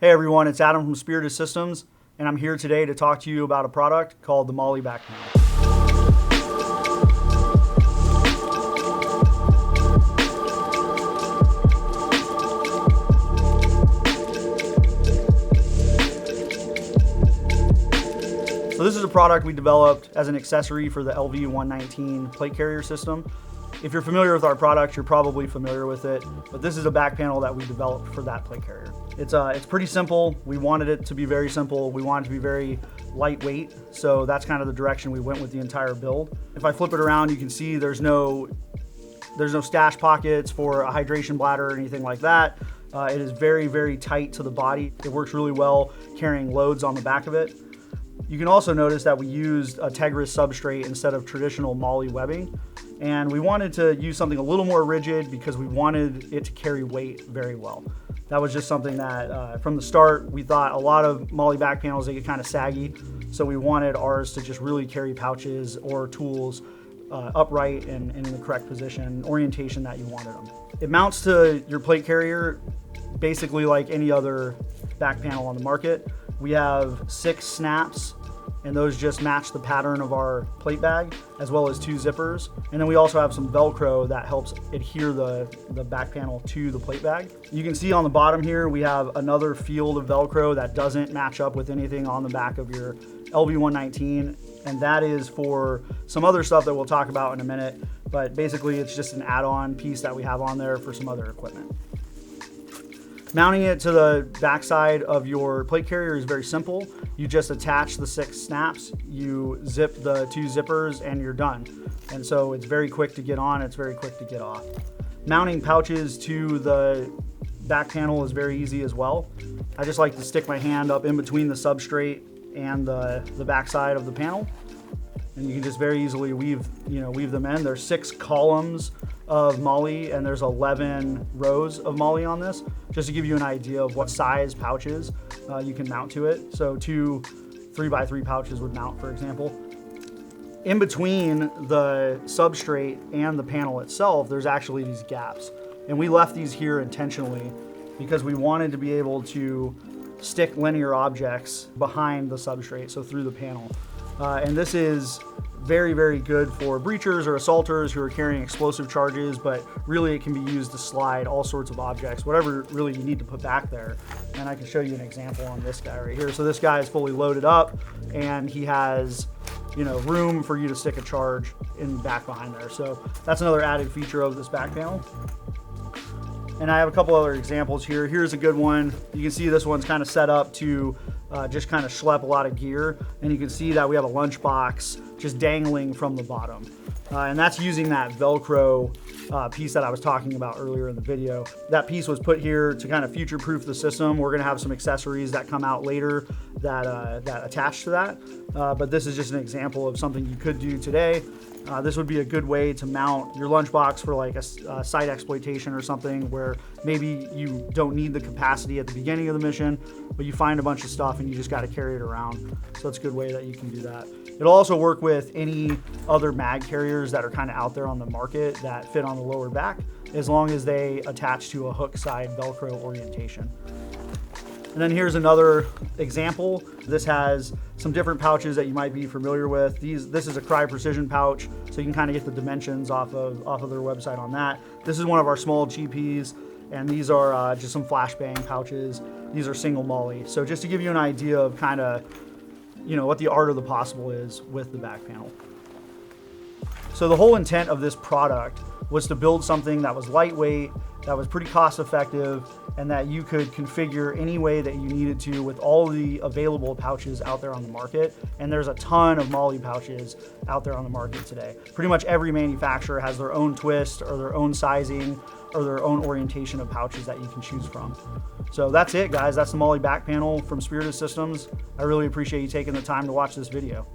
Hey everyone, it's Adam from Spiritus Systems, and I'm here today to talk to you about a product called the MOLLE Back Panel. So this is a product we developed as an accessory for the LV-119 plate carrier system. If you're familiar with our product, you're probably familiar with it, but this is a back panel that we developed for that plate carrier. It's pretty simple. We wanted it to be very simple. We wanted it to be very lightweight, so that's kind of the direction we went with the entire build. If I flip it around, you can see there's no stash pockets for a hydration bladder or anything like that. It is very, very tight to the body. It works really well carrying loads on the back of it. You can also notice that we used a Tegris substrate instead of traditional MOLLE webbing. And we wanted to use something a little more rigid because we wanted it to carry weight very well. That was just something that from the start, we thought a lot of MOLLE back panels, they get kind of saggy. So we wanted ours to just really carry pouches or tools upright and in the correct position, orientation that you wanted them. It mounts to your plate carrier basically like any other back panel on the market. We have 6 snaps, and those just match the pattern of our plate bag, as well as 2 zippers. And then we also have some Velcro that helps adhere the back panel to the plate bag. You can see on the bottom here, we have another field of Velcro that doesn't match up with anything on the back of your LV-119, and that is for some other stuff that we'll talk about in a minute, but basically it's just an add-on piece that we have on there for some other equipment. Mounting it to the backside of your plate carrier is very simple. You just attach the 6 snaps, you zip the 2 zippers, and you're done. And so it's very quick to get on, it's very quick to get off. Mounting pouches to the back panel is very easy as well. I just like to stick my hand up in between the substrate and the backside of the panel. And you can just very easily weave them in. There's 6 columns of MOLLE and there's 11 rows of MOLLE on this, just to give you an idea of what size pouches you can mount to it. So 2 3x3 pouches would mount, for example. In between the substrate and the panel itself, there's actually these gaps. And we left these here intentionally because we wanted to be able to stick linear objects behind the substrate, so through the panel. And this is very, very good for breachers or assaulters who are carrying explosive charges, but really it can be used to slide all sorts of objects, whatever really you need to put back there. And I can show you an example on this guy right here. So this guy is fully loaded up and he has room for you to stick a charge in back behind there. So that's another added feature of this back panel. And I have a couple other examples here. Here's a good one. You can see this one's kind of set up to just kind of schlep a lot of gear. And you can see that we have a lunchbox just dangling from the bottom. And that's using that Velcro piece that I was talking about earlier in the video. That piece was put here to kind of future-proof the system. We're gonna have some accessories that come out later that attach to that. But this is just an example of something you could do today. This would be a good way to mount your lunchbox for like a site exploitation or something where maybe you don't need the capacity at the beginning of the mission, but you find a bunch of stuff and you just got to carry it around. So it's a good way that you can do that. It'll also work with any other mag carriers that are kind of out there on the market that fit on the lower back, as long as they attach to a hook side Velcro orientation. And then here's another example. This has some different pouches that you might be familiar with. This is a Cry Precision pouch, so you can kind of get the dimensions off of their website on that. This is one of our small GPs, and these are just some flashbang pouches. These are single MOLLE. So just to give you an idea of kind of, what the art of the possible is with the back panel. So the whole intent of this product was to build something that was lightweight, that was pretty cost effective, and that you could configure any way that you needed to with all the available pouches out there on the market. And there's a ton of MOLLE pouches out there on the market today. Pretty much every manufacturer has their own twist or their own sizing or their own orientation of pouches that you can choose from. So that's it, guys. That's the MOLLE Back Panel from Spiritus Systems. I really appreciate you taking the time to watch this video.